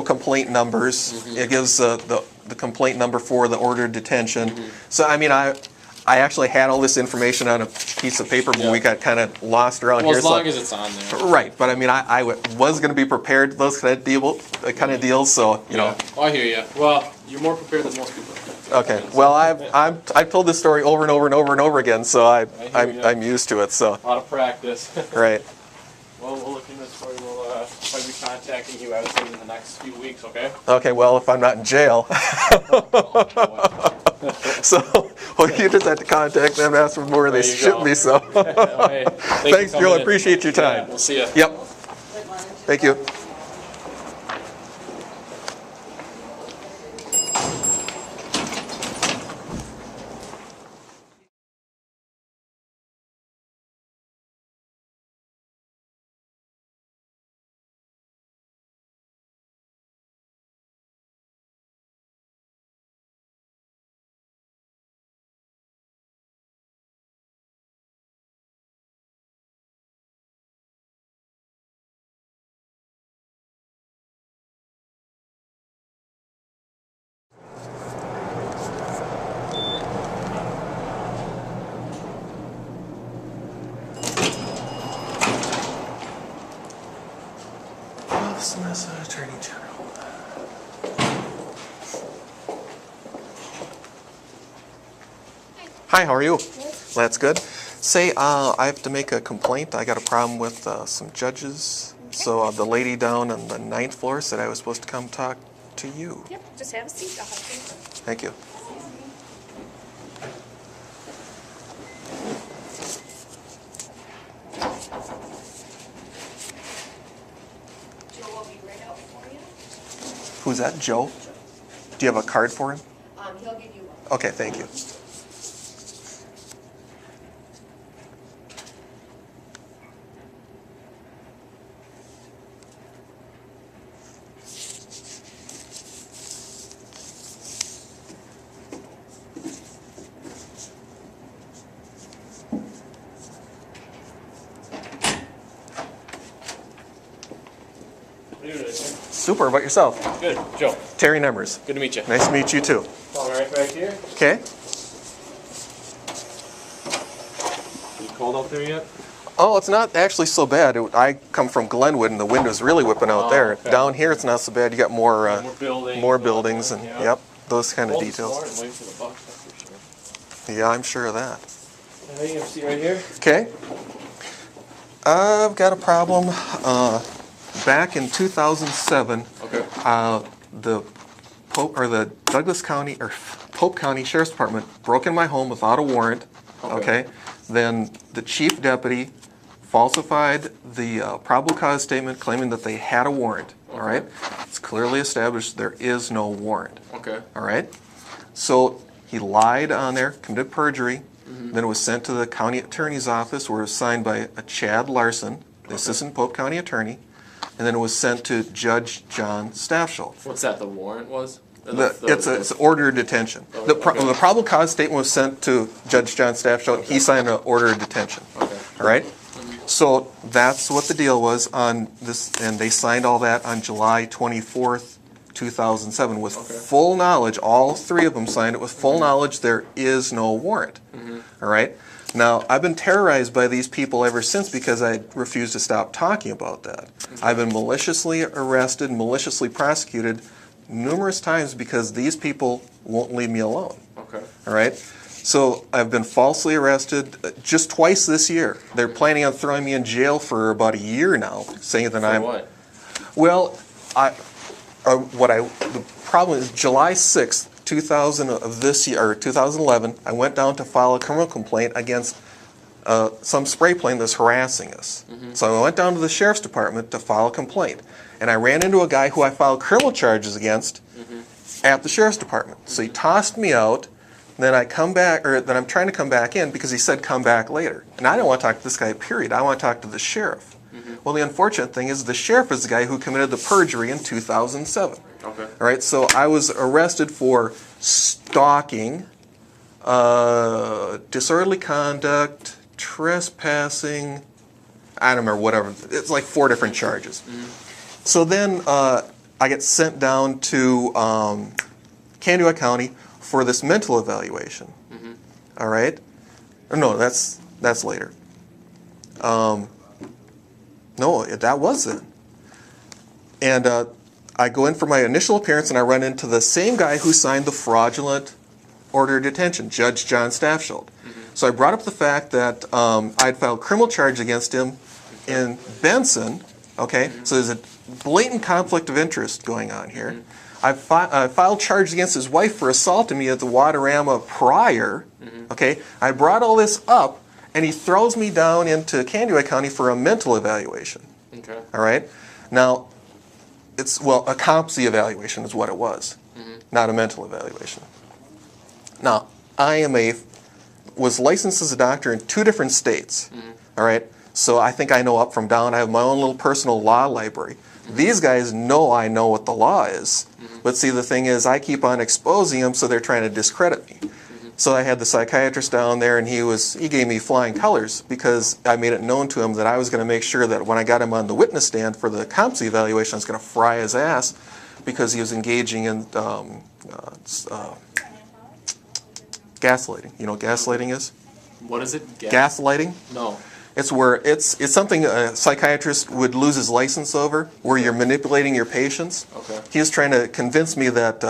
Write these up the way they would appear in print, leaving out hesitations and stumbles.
complaint numbers. It gives the complaint number for the ordered detention. So I mean, I actually had all this information on a piece of paper, but we got kind of lost around here. As long as it's on there. Right, but I mean, I was going to be prepared for those kind of deals. So you know. Oh, I hear you. Well, you're more prepared than most people. Okay. Well, I've told this story over and over and over and over again, so I'm used to it. So. A lot of practice. Right. Well, we'll look into this story. We'll probably be contacting you, I would say, in the next few weeks. Okay. Okay. Well, if I'm not in jail. So, well, you just have to contact them, ask for more, they ship me some. Hey, thanks, Joe. I appreciate your time. Yeah, we'll see you. Yep. Thank you. Attorney General. Hi, how are you? Good. That's good. Say, I have to make a complaint. I got a problem with some judges. Okay. So the lady down on the 9th floor said I was supposed to come talk to you. Yep, just have a seat. I'll help you. Thank you. Who's that, Joe? Do you have a card for him? He'll give you one. Okay, thank you. Super, about yourself? Good, Joe. Terry Nemmers. Good to meet you. Nice to meet you too. All right, back here. Okay. You cold out there yet? Oh, it's not actually so bad. I come from Glenwood, and the wind is really whipping out there. Okay. Down here, it's not so bad. You got more buildings, and yep, those kind of details. Yeah, I'm sure of that. You can see right here. Okay. I've got a problem. Back in 2007, the Douglas County or Pope County Sheriff's Department broke in my home without a warrant. Okay. Then the chief deputy falsified the probable cause statement, claiming that they had a warrant. All right. It's clearly established there is no warrant. Okay. All right. So he lied on there, committed perjury. Then it was sent to the county attorney's office, where it was signed by a Chad Larson, the assistant Pope County attorney. And then it was sent to Judge John Staffschulte. What's that, the warrant was? It's an order of detention. The probable cause statement was sent to Judge John Staffschulte. He signed an order of detention. Okay. All right? So that's what the deal was on this, and they signed all that on July 24th, 2007 with full knowledge. All three of them signed it with full knowledge there is no warrant. All right? Now, I've been terrorized by these people ever since because I refuse to stop talking about that. I've been maliciously arrested, maliciously prosecuted numerous times because these people won't leave me alone. Okay. All right? So I've been falsely arrested just twice this year. They're planning on throwing me in jail for about a year now, saying that I'm... what? Well, the problem is July 6th, 2000 of this year, or 2011, I went down to file a criminal complaint against some spray plane that's harassing us. So I went down to the sheriff's department to file a complaint, and I ran into a guy who I filed criminal charges against at the sheriff's department. So he tossed me out. Then I come back, or then I'm trying to come back in because he said come back later, and I don't want to talk to this guy. Period. I want to talk to the sheriff. Well, the unfortunate thing is the sheriff is the guy who committed the perjury in 2007. Okay. All right, so I was arrested for stalking, disorderly conduct, trespassing, I don't remember, whatever. It's like 4 different charges. So then I I get sent down to Canada County for this mental evaluation. All right? No, that's later. No, that wasn't. And I go in for my initial appearance, and I run into the same guy who signed the fraudulent order of detention, Judge John Staffschild. So I brought up the fact that I'd filed criminal charge against him in Benson. Okay, so there's a blatant conflict of interest going on here. I filed charges against his wife for assaulting me at the Waterama prior. Okay, I brought all this up, and he throws me down into Canada County for a mental evaluation. Okay. All right, now it's a competency evaluation is what it was, not a mental evaluation. Now I was licensed as a doctor in 2 different states. All right, so I think I know up from down. I have my own little personal law library. These guys know I know what the law is. But see, the thing is, I keep on exposing them, so they're trying to discredit me. So I had the psychiatrist down there, and he gave me flying colors because I made it known to him that I was going to make sure that when I got him on the witness stand for the competency evaluation, I was going to fry his ass because he was engaging in gaslighting. You know what gaslighting is? What is it? Gaslighting? No. It's where it's something a psychiatrist would lose his license over, where you're manipulating your patients. Okay. He was trying to convince me that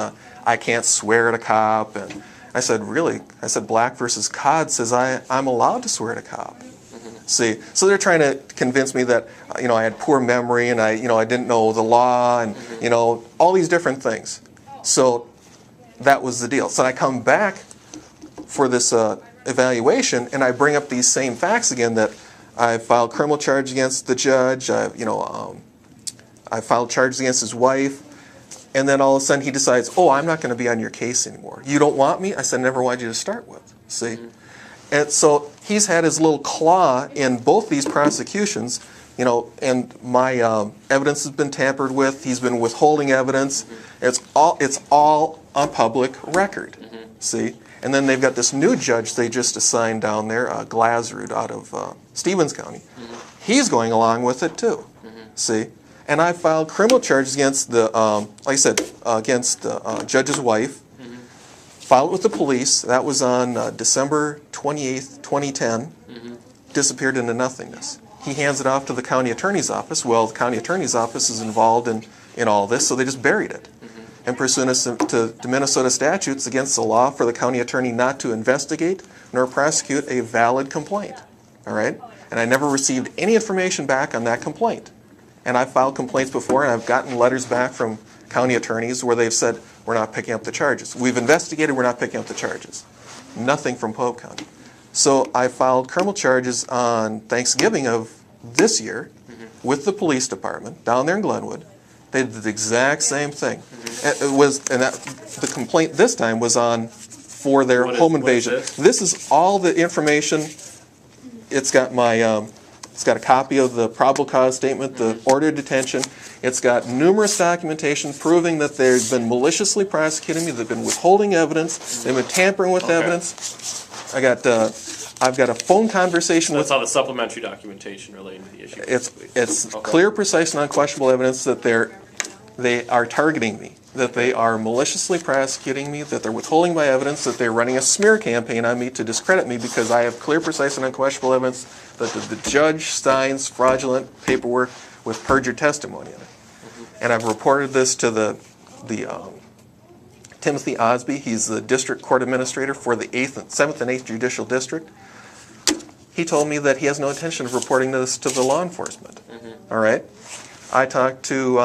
I can't swear at a cop, and I said, really? I said, Black versus Cod says I'm allowed to swear at a cop. See, so they're trying to convince me that I had poor memory and I didn't know the law and all these different things. So that was the deal. So I come back for this evaluation, and I bring up these same facts again, that I filed criminal charge against the judge. I filed charges against his wife, and then all of a sudden he decides, oh, I'm not going to be on your case anymore. You don't want me? I said, I never wanted you to start with. See, and so he's had his little claw in both these prosecutions, and my evidence has been tampered with. He's been withholding evidence. It's all on public record. See. And then they've got this new judge they just assigned down there, Glasrud, out of Stevens County. He's going along with it too. See, and I filed criminal charges against like I said, against the judge's wife. Filed it with the police. That was on December 28th, 2010. Disappeared into nothingness. He hands it off to the county attorney's office. Well, the county attorney's office is involved in all this, so they just buried it. And pursuant to Minnesota statutes, against the law for the county attorney not to investigate nor prosecute a valid complaint. All right? And I never received any information back on that complaint. And I've filed complaints before, and I've gotten letters back from county attorneys where they've said, we're not picking up the charges. We've investigated, we're not picking up the charges. Nothing from Pope County. So I filed criminal charges on Thanksgiving of this year with the police department down there in Glenwood. They did the exact same thing. The complaint this time was for their home invasion. This is all the information. It's got it's got a copy of the probable cause statement, the order of detention. It's got numerous documentation proving that they've been maliciously prosecuting me. They've been withholding evidence. They've been tampering with evidence. I've got a phone conversation with. That's all the supplementary documentation relating to the issue. It's clear, precise, and unquestionable evidence that they are targeting me, that they are maliciously prosecuting me, that they're withholding my evidence, that they're running a smear campaign on me to discredit me because I have clear, precise, and unquestionable evidence that the judge signs fraudulent paperwork with perjured testimony in it. And I've reported this to the Timothy Osby. He's the district court administrator for the 7th and 8th Judicial District. He told me that he has no intention of reporting this to the law enforcement. All right? I talked to,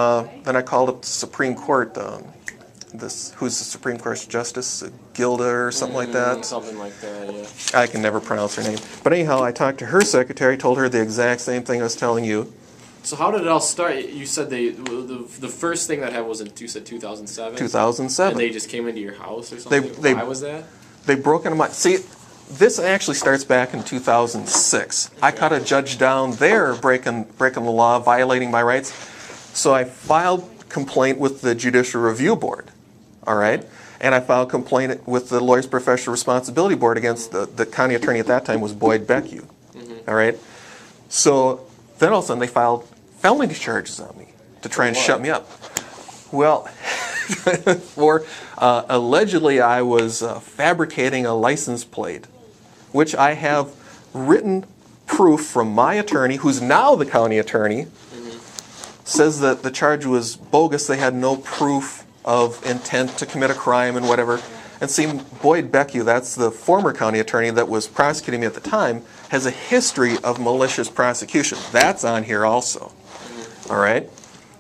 then I called up the Supreme Court, who's the Supreme Court Justice, Gilda or something like that. Something like that, yeah. I can never pronounce her name. But anyhow, I talked to her secretary, told her the exact same thing I was telling you. So how did it all start? You said the first thing that happened was you said 2007? 2007. And they just came into your house or something? Why was that? They broke into my... See, this actually starts back in 2006. I caught a judge down there breaking the law, violating my rights. So I filed complaint with the Judicial Review Board, all right? And I filed complaint with the Lawyers Professional Responsibility Board against the county attorney at that time was Boyd Beckwith, all right? So then all of a sudden they filed felony charges on me to try and shut me up. Well, or allegedly I was fabricating a license plate, which I have written proof from my attorney, who's now the county attorney, says that the charge was bogus. They had no proof of intent to commit a crime and whatever. And see, Boyd Beckie, that's the former county attorney that was prosecuting me at the time, has a history of malicious prosecution. That's on here also. All right?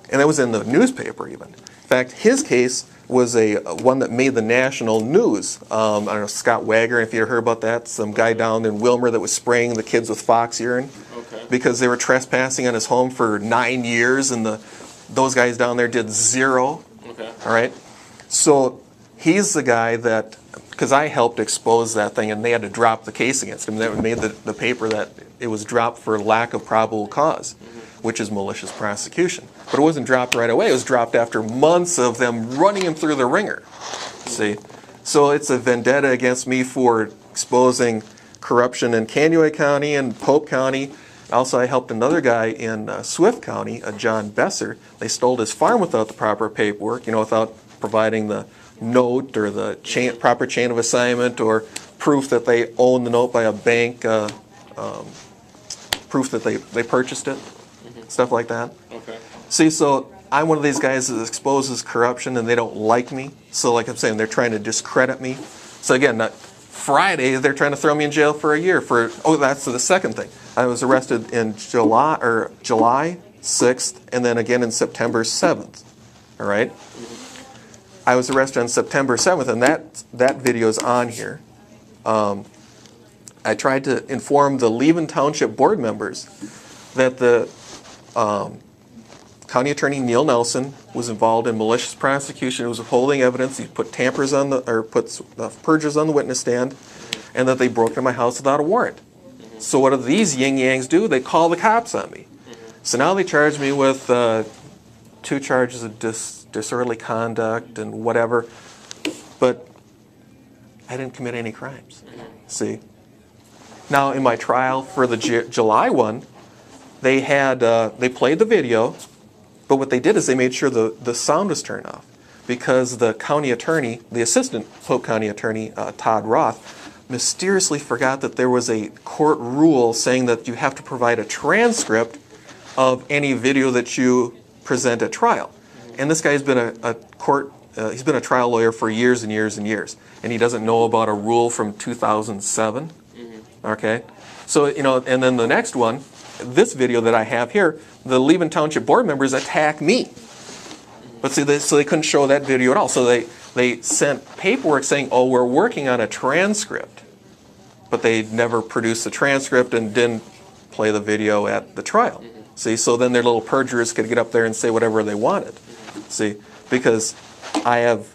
And that was in the newspaper even. In fact, his case was one that made the national news. I don't know, Scott Wagner, if you ever heard about that, some guy down in Wilmer that was spraying the kids with fox urine because they were trespassing on his home for 9 years, and those guys down there did zero. Okay. All right? So he's the guy that, because I helped expose that thing, and they had to drop the case against him. That made the paper that it was dropped for lack of probable cause, which is malicious prosecution. But it wasn't dropped right away. It was dropped after months of them running him through the ringer. See? So it's a vendetta against me for exposing corruption in Kansas County and Pope County. Also, I helped another guy in Swift County, John Besser. They stole his farm without the proper paperwork, without providing the note or the proper chain of assignment or proof that they own the note by a bank, proof that they purchased it, stuff like that. Okay. See, so I'm one of these guys that exposes corruption and they don't like me. So like I'm saying, they're trying to discredit me. So again, Friday, they're trying to throw me in jail for a year that's the second thing. I was arrested in July 6th and then again in September 7th. All right? I was arrested on September 7th, and that video is on here. I tried to inform the Leven Township board members that the County Attorney Neil Nelson was involved in malicious prosecution. He was withholding evidence. He put perjurers on the witness stand, and that they broke into my house without a warrant. So what do these yin-yangs do? They call the cops on me. So now they charge me with 2 charges of disorderly conduct and whatever, but I didn't commit any crimes. See? Now in my trial for the July one, they played the video, but what they did is they made sure the sound was turned off, because the county attorney, the assistant Polk County attorney, Todd Roth, mysteriously forgot that there was a court rule saying that you have to provide a transcript of any video that you present at trial. And this guy's been he's been a trial lawyer for years and years and years, and he doesn't know about a rule from 2007. Okay, so and then the next one, this video that I have here, the Leven Township board members attack me. But see, so they couldn't show that video at all. So they sent paperwork saying, "Oh, we're working on a transcript," but they never produced the transcript and didn't play the video at the trial. See, so then their little perjurers could get up there and say whatever they wanted. See, because I have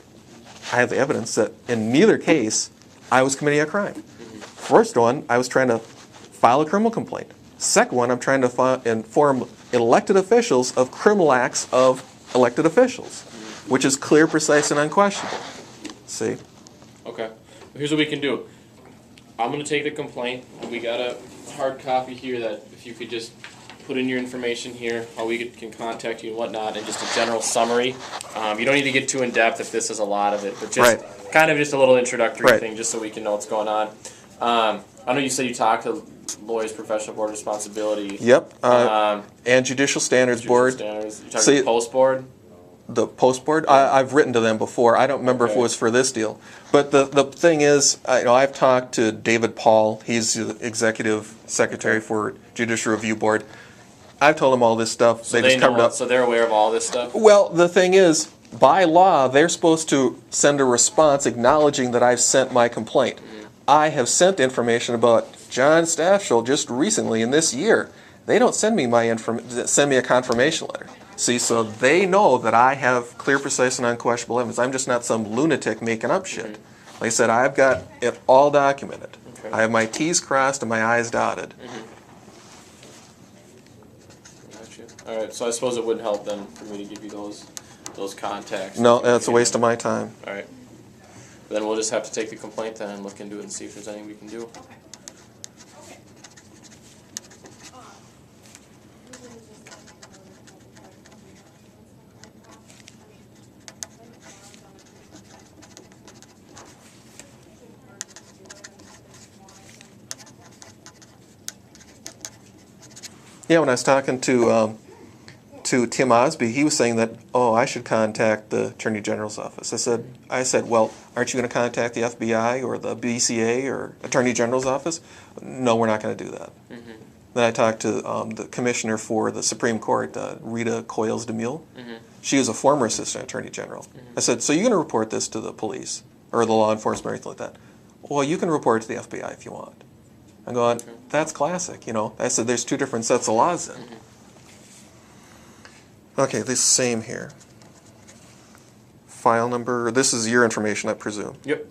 the evidence that in neither case I was committing a crime. First one, I was trying to file a criminal complaint. Second one, I'm trying to inform elected officials of criminal acts of elected officials, which is clear, precise, and unquestionable. See? Okay. Here's what we can do. I'm going to take the complaint. We got a hard copy here that if you could just put in your information here, how we can contact you and whatnot, and just a general summary. You don't need to get too in depth if this is a lot of it, but just kind of just a little introductory thing, just so we can know what's going on. I know you said you talked to Lawyers Professional Board Responsibility. Yep. And Judicial Standards Board. Standards. You talked to the Post Board? The Post Board? I've written to them before. I don't remember if it was for this deal. But the thing is, I've talked to David Paul. He's the Executive Secretary for Judicial Review Board. I've told them all this stuff. So they just covered up. So they're aware of all this stuff? Well, the thing is, by law, they're supposed to send a response acknowledging that I've sent my complaint. I have sent information about John Staffschul just recently in this year. They don't send me send me a confirmation letter. See, so they know that I have clear, precise, and unquestionable evidence. I'm just not some lunatic making up shit. Like I said, I've got it all documented. I have my T's crossed and my I's dotted. Gotcha. All right, so I suppose it wouldn't help then for me to give you those contacts. No, that's a waste of my time. All right. Then we'll just have to take the complaint then and look into it and see if there's anything we can do. Yeah, when I was talking to Tim Osby, he was saying that, oh, I should contact the Attorney General's office. I said, well, aren't you going to contact the FBI or the BCA or Attorney General's office? No, we're not going to do that. Mm-hmm. Then I talked to the commissioner for the Supreme Court, Rita Coyles DeMille. Mm-hmm. She was a former assistant attorney general. I said, so you're going to report this to the police or the law enforcement or anything like that? Well, you can report it to the FBI if you want. I'm going, that's classic, you know. I said, there's two different sets of laws then. Okay, this same here. File number, this is your information, I presume. Yep.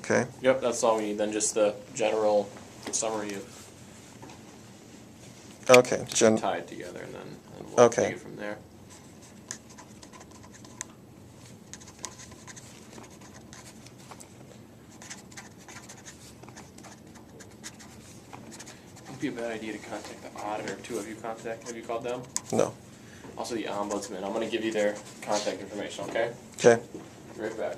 Okay. Yep, that's all we need. Then just the general summary of Okay. tie it together, and then we'll Okay. take it from there. It'd be a bad idea to contact the auditor too. Have you called them? No. Also the ombudsman. I'm gonna give you their contact information. Okay. Okay. Be right back.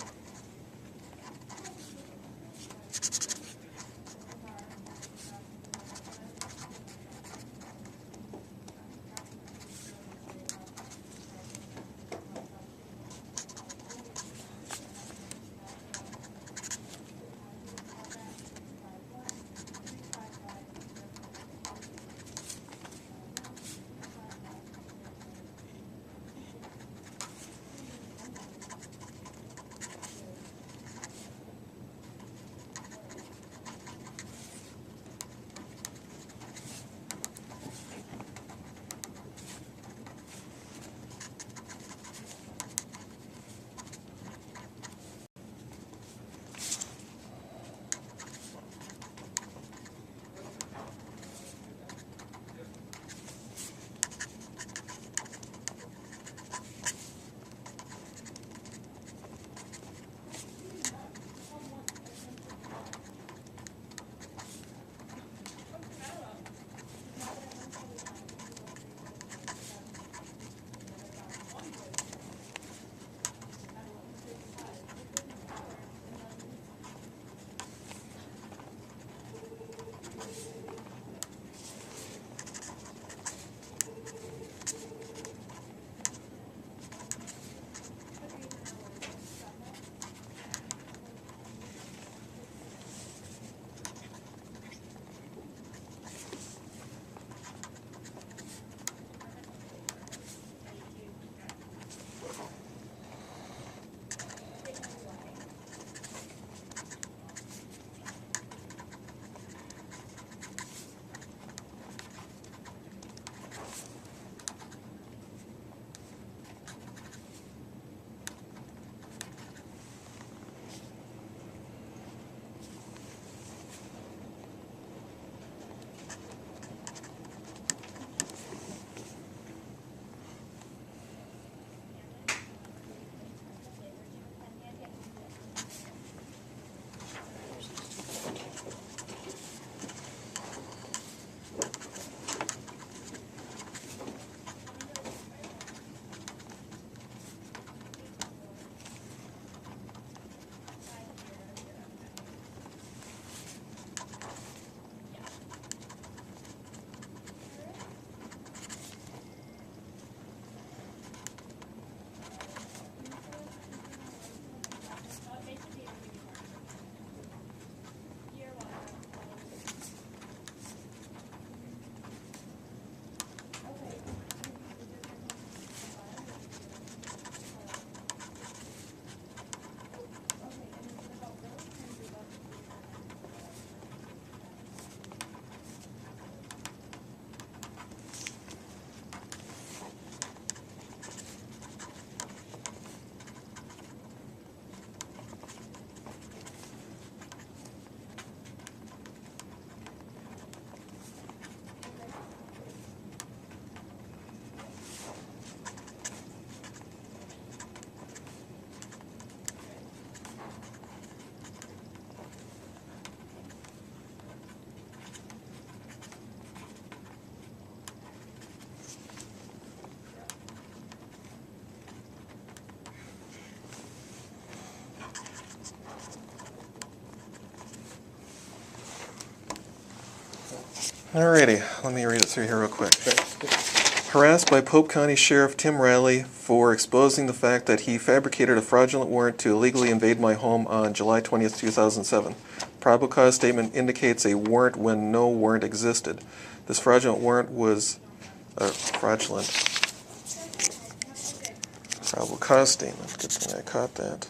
Alrighty, let me read it through here real quick. Harassed by Pope County Sheriff Tim Riley for exposing the fact that he fabricated a fraudulent warrant to illegally invade my home on July 20th, 2007. Probable cause statement indicates a warrant when no warrant existed. This fraudulent warrant was fraudulent. Probable cause statement. Good thing I caught that.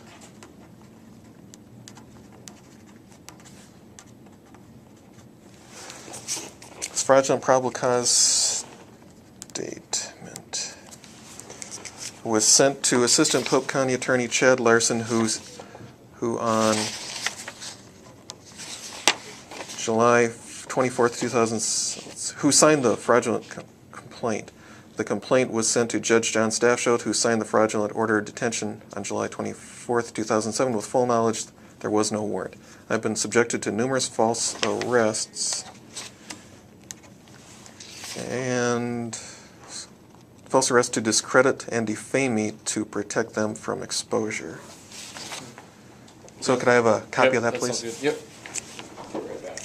This fraudulent probable cause statement was sent to Assistant Pope County Attorney Chad Larson, who on July 24th, 2000, who signed the fraudulent complaint. The complaint was sent to Judge John Staffschild, who signed the fraudulent order of detention on July 24th, 2007, with full knowledge there was no warrant. I've been subjected to numerous false arrests to discredit and defame me to protect them from exposure. So could I have a copy of that, please? Sounds good. Yep. Get right back.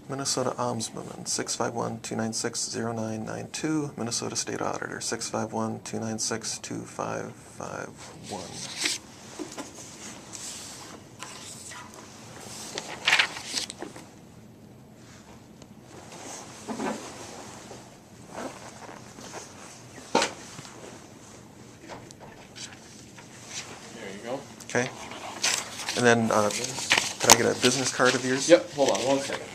Minnesota Ombudsman, 651-296-0992. Minnesota State Auditor, 651-296-2551. There you go. Okay. And then, could I get a business card of yours? Yep. Hold on one second.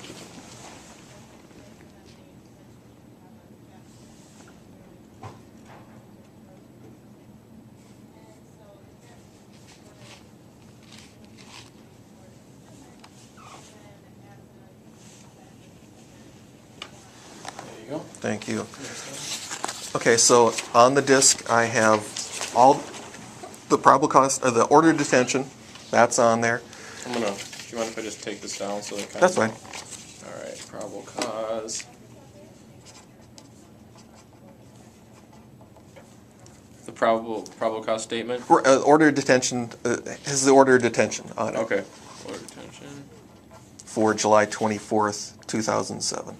There you go. Thank you. Okay, so on the disc I have all the probable cause, or the order of detention. That's on there. Do you mind if I just take this down so that kind That's of... fine. All right, probable cause. The probable cause statement. Order of detention is the order of detention on it. Okay. Order of detention. For July 24th, 2007.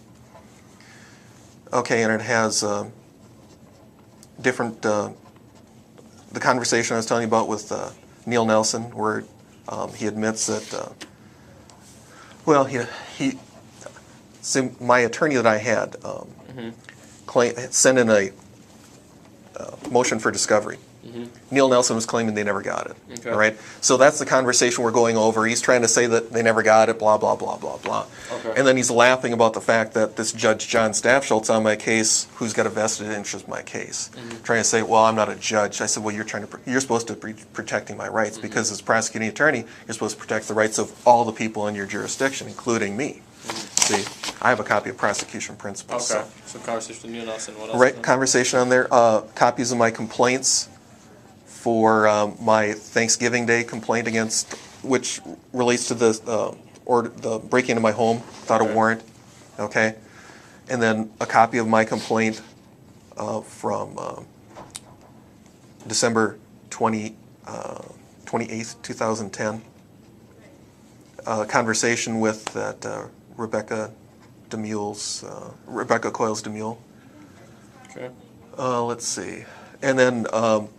Okay, and it has different, the conversation I was telling you about with Neil Nelson, where he admits that, well, so my attorney that I had sent in a motion for discovery. Neil Nelson was claiming they never got it. Okay. All right? So that's the conversation we're going over. He's trying to say that they never got it, blah, blah, blah, blah, blah. Okay. And then he's laughing about the fact that this Judge John Staffschild's on my case, who's got a vested interest in my case. Trying to say, well, I'm not a judge. I said, well, you're supposed to be protecting my rights because as prosecuting attorney, you're supposed to protect the rights of all the people in your jurisdiction, including me. See, I have a copy of prosecution principles. Okay. So conversation with Neil Nelson. What else? Right, conversation on there. Copies of my complaints for my Thanksgiving Day complaint against, which relates to the breaking into my home without a warrant. Okay, and then a copy of my complaint from December 28th, 2010. Conversation with that Rebecca Coyles DeMule. Okay. Let's see. And then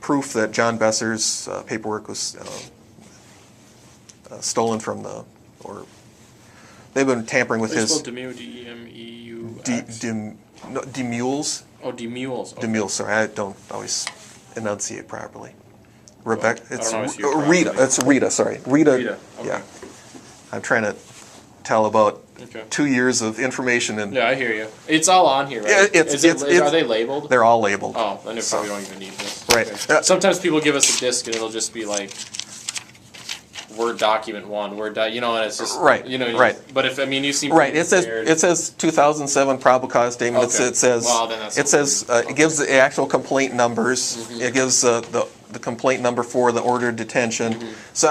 proof that John Besser's paperwork was stolen from or they've been tampering with his... DeMule, D-E-M-E-U-X? DeMules? Oh, DeMules. Okay. DeMules, sorry, I don't always enunciate properly. Rebecca, it's I don't always hear Rita, properly. it's Rita, sorry. Rita, Rita, okay. Yeah. I'm trying to tell about Okay. 2 years of information and... Yeah, I hear you. It's all on here, right? Yeah, are they labeled? They're all labeled. Oh, then they probably don't even need this. Right. Okay. Sometimes people give us a disc and it'll just be like Word document 1, and it's just Right, right. But if you seem Right. pretty prepared. It says 2007 probable cause statement. Okay. It says Well, then that's it gives the actual complaint numbers. It gives the complaint number for the order of detention. So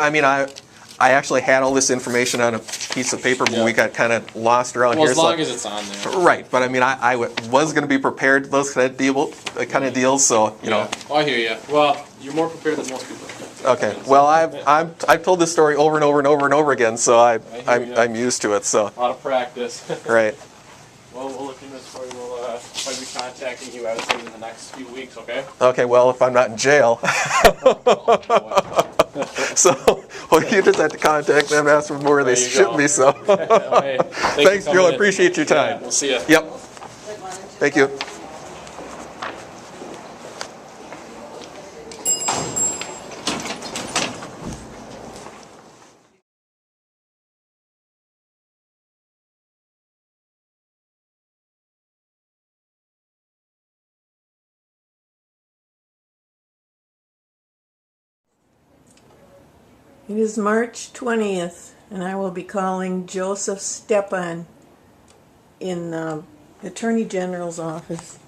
I actually had all this information on a piece of paper, but we got kind of lost around here. As long as it's on there. Right, but I was going to be prepared for those kind of deals. So Oh, I hear you. Well, You're more prepared than most people. Okay. Well, I've told this story over and over and over and over again, so I'm used to it. So. A lot of practice. Right. Well, we'll look into this for you. We'll probably be contacting you, I would say, in the next few weeks, okay? Okay. Well, if I'm not in jail. So, well, you just have to contact them, ask for more, they There you ship go. me some. Hey, Thanks, Joe. I appreciate your time. Yeah, we'll see you. Yep. Thank you. It is March 20th, and I will be calling Joseph Stepan in the Attorney General's office.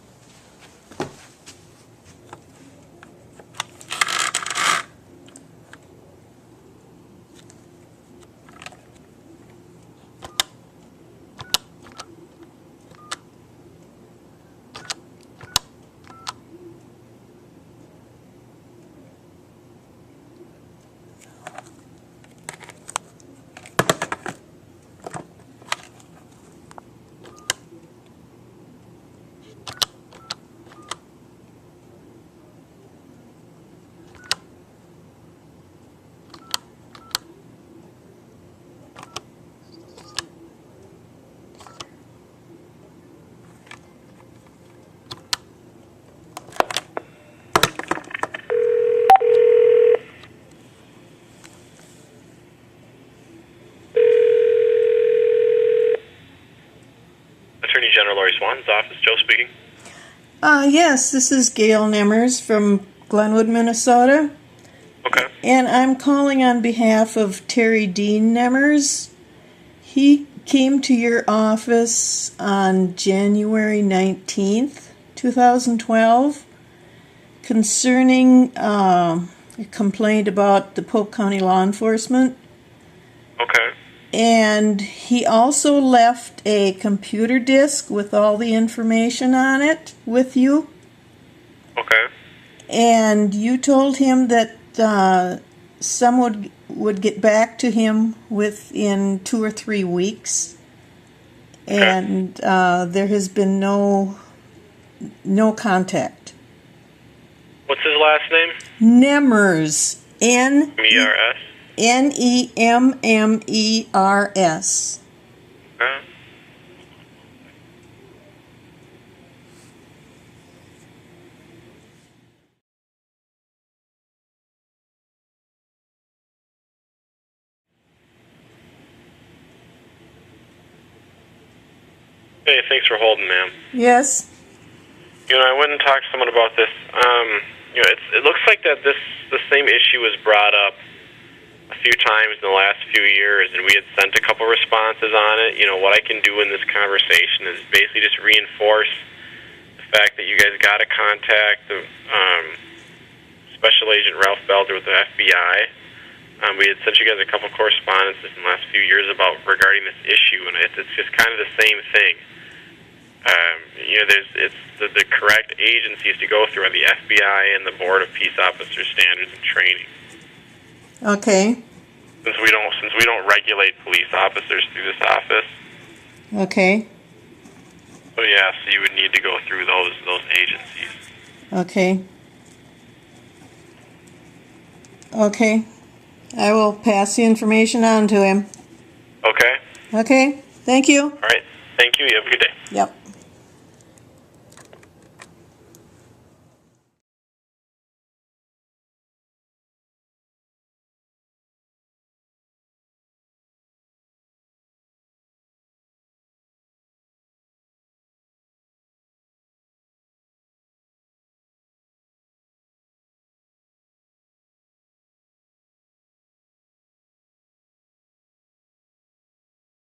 Attorney General Lori Swan's office, Joe speaking. Yes, this is Gail Nemmers from Glenwood, Minnesota. Okay. And I'm calling on behalf of Terry Dean Nemmers. He came to your office on January 19th, 2012, concerning a complaint about the Polk County law enforcement. Okay. And he also left a computer disk with all the information on it with you. Okay. And you told him that someone would get back to him within 2 or 3 weeks. Okay. And there has been no contact. What's his last name? Nemmers. M-E-R-S? Nemmers. Okay. Hey, thanks for holding, ma'am. Yes. I went and talked to someone about this. It looks like that the same issue was brought up a few times in the last few years, and we had sent a couple responses on it. What I can do in this conversation is basically just reinforce the fact that you guys got to contact the Special Agent Ralph Belder with the FBI. We had sent you guys a couple correspondences in the last few years regarding this issue, and it's just kind of the same thing. It's the correct agencies to go through are the FBI and the Board of Peace Officer Standards and Training. Okay. Since we don't regulate police officers through this office. Okay. So yeah, so you would need to go through those agencies. Okay. Okay. I will pass the information on to him. Okay. Okay. Thank you. All right. Thank you. You have a good day. Yep.